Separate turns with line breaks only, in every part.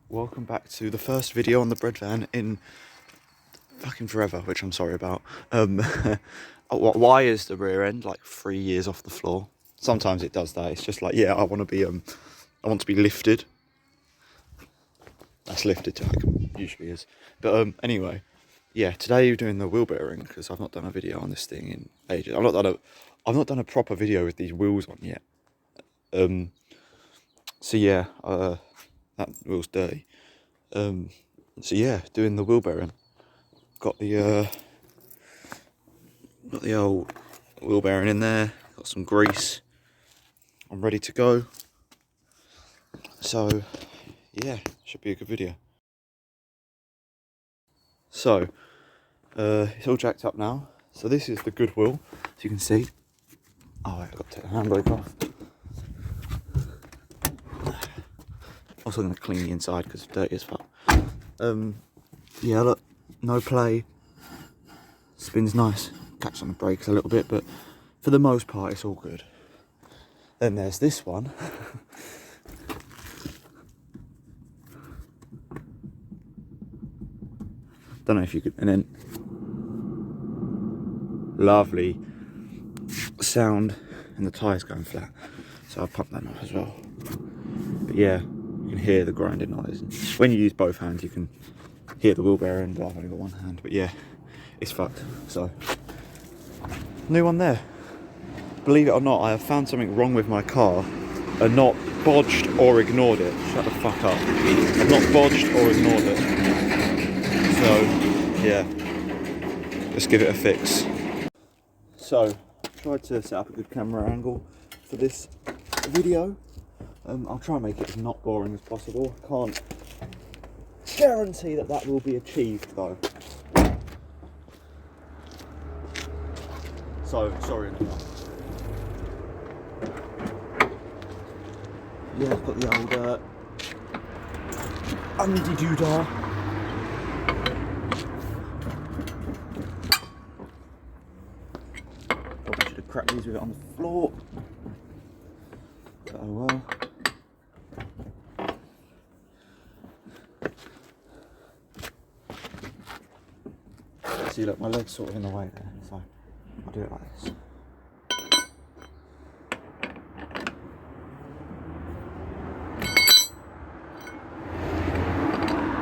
Welcome back to the first video on the bread van in fucking forever, which I'm sorry about. Why is the rear end like 3 years off the floor? Sometimes it does that. It's just like, yeah, I want to be lifted. That's lifted to like it usually is. But anyway, yeah, today you're doing the wheel bearing because I've not done a video on this thing in ages. I've not done a proper video with these wheels on yet. So yeah, that wheel's dirty. So yeah, doing the wheel bearing. Got the old wheel bearing in there. Got some grease. I'm ready to go. So yeah, should be a good video. So it's all jacked up now. So this is the good wheel, as you can see. Oh, I've got to take the handbrake off. Also going to clean the inside because it's dirty as fuck. Yeah, look, no play. Spins nice. Catch on the brakes a little bit, but for the most part, it's all good. Then there's this one. Don't know if you could, and then lovely sound, and the tyres going flat. So I'll pump that up as well. But yeah, you can hear the grinding noise. When you use both hands, you can hear the wheel bearing. But I've only got one hand. But yeah, it's fucked. So new one there. Believe it or not, I have found something wrong with my car and not bodged or ignored it. Shut the fuck up. I've not bodged or ignored it. So yeah, let's give it a fix. So tried to set up a good camera angle for this video. I'll try and make it as not boring as possible. I can't guarantee that will be achieved though. So sorry in advance. Yeah, I've got the old undie-doo-dah. Probably should have cracked these with it on the floor. But oh well. See, look, my leg's sort of in the way there, so I'll do it like this.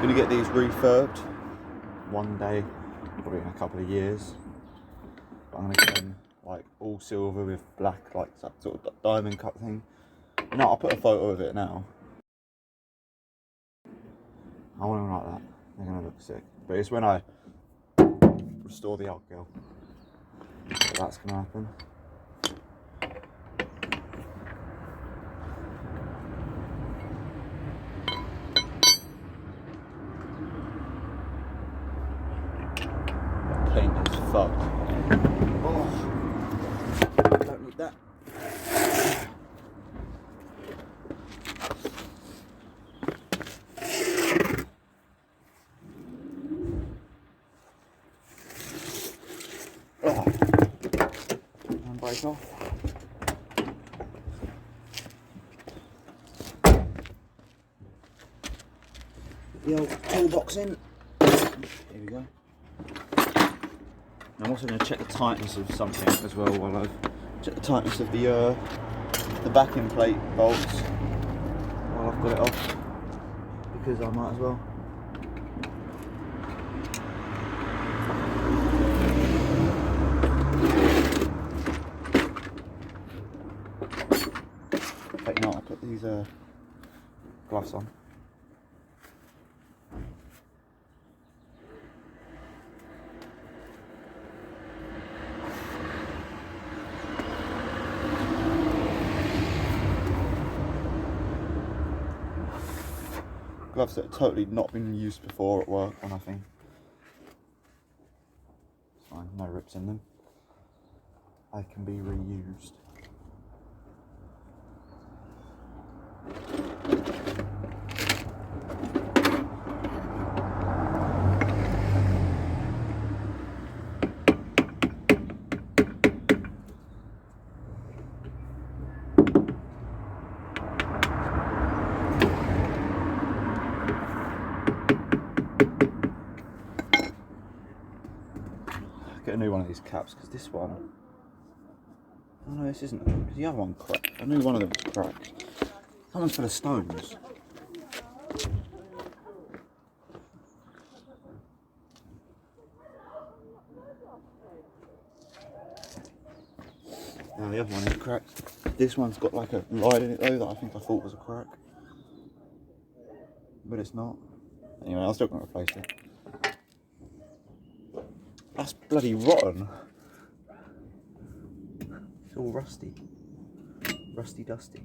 Gonna get these refurbed one day, probably in a couple of years. But I'm gonna get them like all silver with black, like that sort of diamond cut thing. No, I'll put a photo of it now. I want them like that. They're gonna look sick. But it's when I restore the old girl that that's gonna happen. Paint is fucked. Oh, don't need that. Oh. Handbrake off. The old toolbox in. Here we go. I'm also going to check the tightness of something as well while I check the tightness of the backing plate bolts while I've got it off, because I might as well. But you know, I'll put these gloves on. Gloves that have totally not been used before at work or nothing. It's fine, no rips in them. They can be reused. this cap's because this one. Oh no, this isn't. Because the other one cracked. I knew one of them was cracked. That one's full of stones. No, the other one is cracked. This one's got like a line in it though that I think I thought was a crack. But it's not. Anyway, I'm still going to replace it. That's bloody rotten. It's all rusty. Rusty dusty.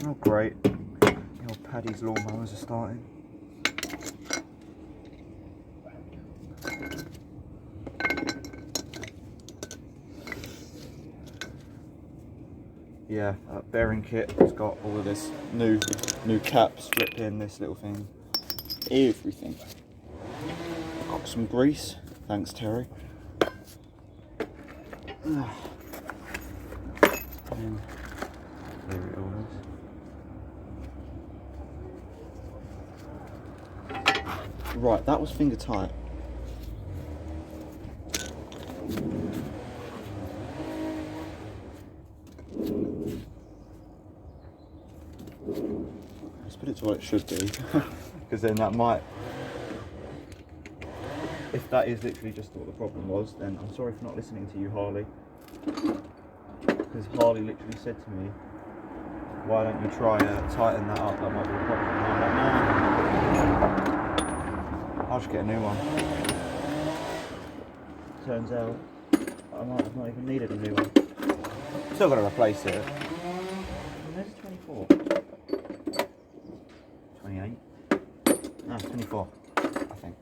Oh great, the old Paddy's lawnmowers are starting. Yeah, bearing kit has got all of this new caps, strip in, this little thing, everything. Got some grease, thanks Terry. And there it all is. Right, that was finger tight. Let's put it to what it should be, because then that might, if that is literally just what the problem was, then I'm sorry for not listening to you, Harley. Because Harley literally said to me, why don't you try tighten that up, that might be a problem. And I'm like, no. I'll just get a new one. Turns out I might have not even needed a new one. Still got to replace it. Where's 24? 28? No, 24, I think.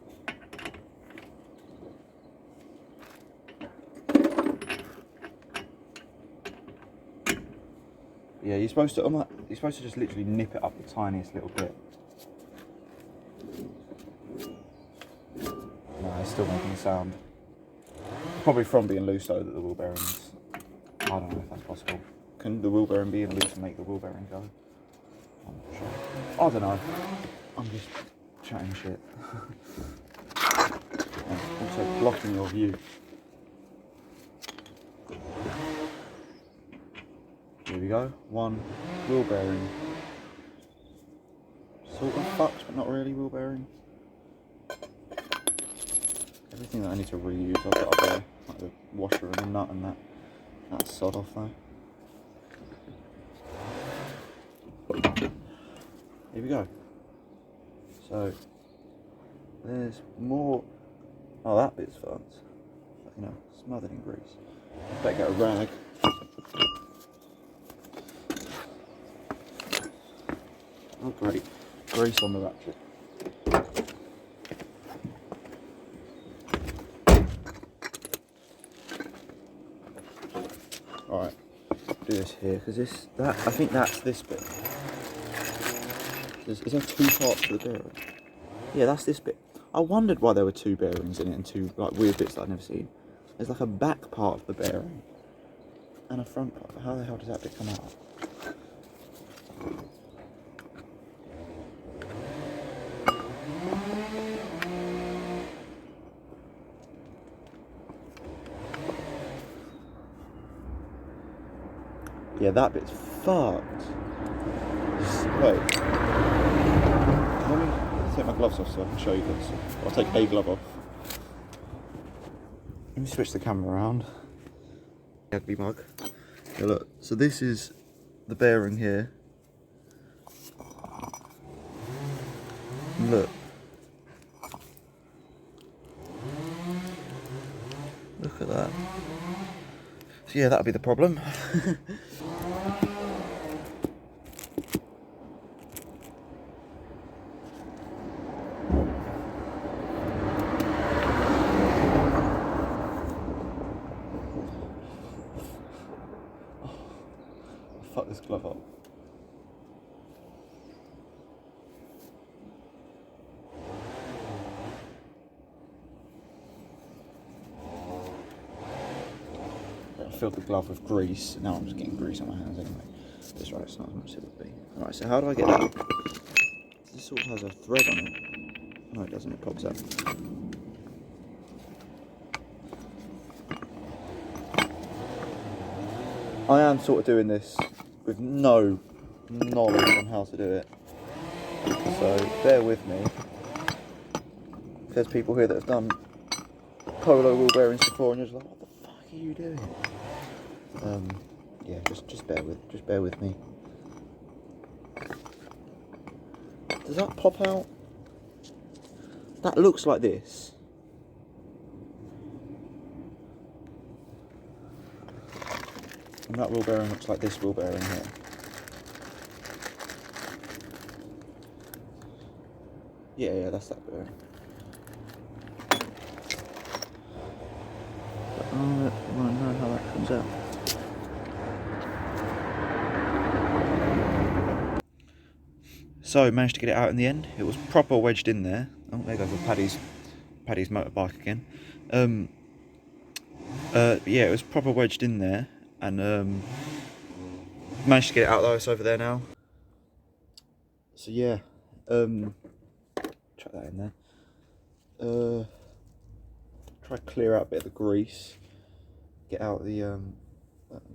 Yeah, you're supposed to just literally nip it up the tiniest little bit. No, it's still making a sound. Probably from being loose though that the wheel bearings. I don't know if that's possible. Can the wheel bearing be loose and make the wheel bearing go? I'm not sure. I don't know. I'm just chatting shit. And also blocking your view. Here we go. One wheel bearing. Sort of fucked, but not really wheel bearing. Everything that I need to reuse, I've got up there, like the washer and the nut and that. That's sod off though. Here we go. So there's more. Oh, that bit's fucked. You know, smothered in grease. Better get a rag. Oh great, grease on the ratchet. Alright, do this here, because I think that's this bit. Is there two parts to the bearing? Yeah, that's this bit. I wondered why there were two bearings in it and two like weird bits that I've never seen. There's like a back part of the bearing and a front part. How the hell does that bit come out? Yeah, that bit's fucked. Wait. Let me take my gloves off so I can show you this. I'll take a glove off. Let me switch the camera around. Ugly mug. Yeah, look. So this is the bearing here. And look. Look at that. So yeah, that'll be the problem. this glove up. I filled the glove with grease. Now I'm just getting grease on my hands anyway. That's right, it's not as much as it would be. Alright, so how do I get that? This sort of has a thread on it. No, it doesn't, it pops out. I am sort of doing this with no knowledge on how to do it. So bear with me. There's people here that have done polo wheel bearings before and you're just like, what the fuck are you doing? Yeah, just bear with me. Does that pop out? That looks like this. And that wheel bearing looks like this wheel bearing here. Yeah, that's that bearing. But I want to know how that comes out. So managed to get it out in the end. It was proper wedged in there. Oh, there goes Paddy's motorbike again. Yeah, it was proper wedged in there, and managed to get it out though. It's over there now. So yeah, chuck that in there. Try to clear out a bit of the grease. Get out the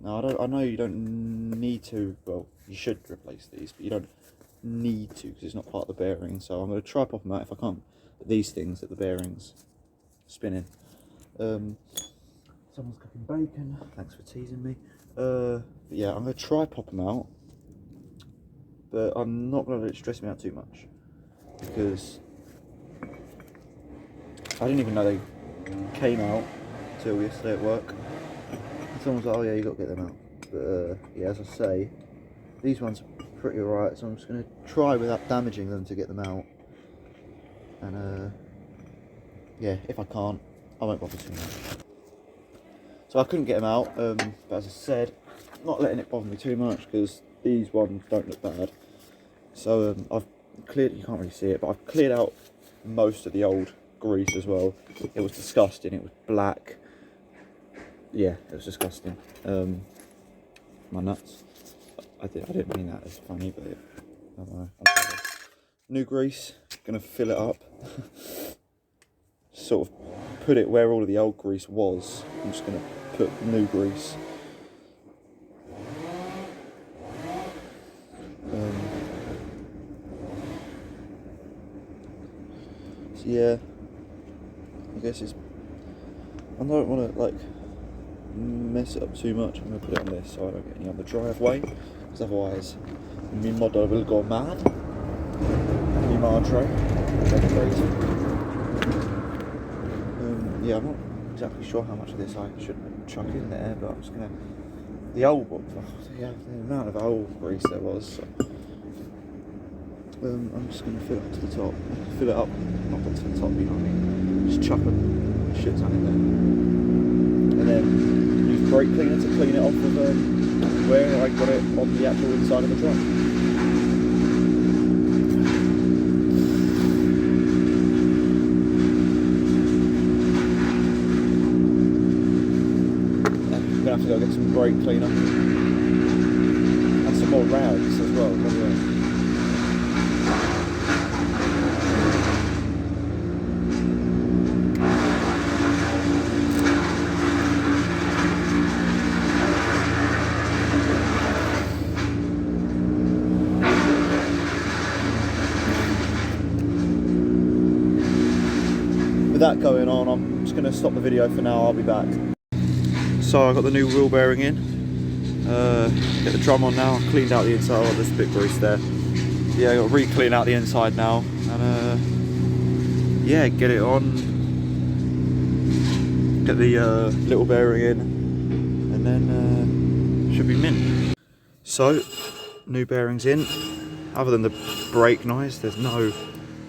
no, I know you don't need to. Well, you should replace these, but you don't need to because it's not part of the bearing. So I'm going to try pop them out if I can't. But these things at the bearings spinning. Someone's cooking bacon. Thanks for teasing me. But yeah, I'm going to try pop them out, but I'm not going to let it stress me out too much because I didn't even know they came out till yesterday at work. And someone was like, "Oh yeah, you got to get them out." But yeah, as I say, these ones are pretty alright, so I'm just going to try without damaging them to get them out. And yeah, if I can't, I won't bother too much. So I couldn't get them out, but as I said, not letting it bother me too much because these ones don't look bad. So I've cleared, you can't really see it, but I've cleared out most of the old grease as well. It was disgusting, it was black. Yeah, it was disgusting. My nuts. I didn't mean that as funny, but I don't know. New grease, gonna fill it up. Sort of put it where all of the old grease was. I'm just gonna put new grease. So yeah, I guess it's. I don't want to like mess it up too much. I'm gonna put it on this so I don't get any on the driveway, because otherwise my modder will go mad. My Martro, that's crazy. Yeah, I'm not exactly sure how much of this I should chuck in there, but I'm just gonna. The old one, yeah, the amount of old grease there was. So, I'm just gonna fill it up to the top. Fill it up, not up to the top, you know what I mean? Just chuck a shit ton in there, and then use brake cleaner to clean it off of where I got it on the actual inside of the truck. I'm gonna have to go get some brake cleaner and some more rags as well. With that going on, I'm just going to stop the video for now. I'll be back. So I got the new wheel bearing in. Get the drum on now. I cleaned out the inside. Oh, there's a bit of grease there. Yeah, I got to re-clean out the inside now, and yeah, get it on. Get the little bearing in, and then should be mint. So, new bearings in. Other than the brake noise, there's no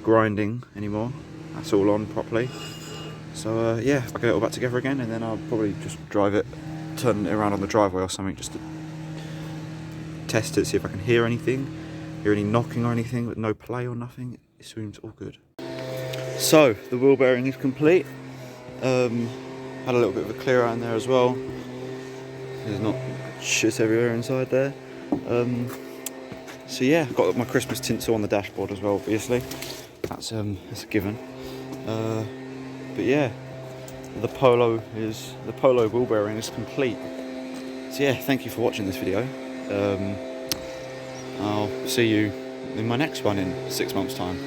grinding anymore. That's all on properly. So yeah, I'll get it all back together again, and then I'll probably just drive it, turn it around on the driveway or something, just to test it, see if I can hear anything, hear any knocking or anything, but no play or nothing. It seems all good. So the wheel bearing is complete. Had a little bit of a clear out in there as well. There's not shit everywhere inside there. So yeah, got my Christmas tinsel on the dashboard as well, obviously. That's a given. But yeah, the Polo wheel bearing is complete. So yeah, thank you for watching this video. I'll see you in my next one in 6 months' time.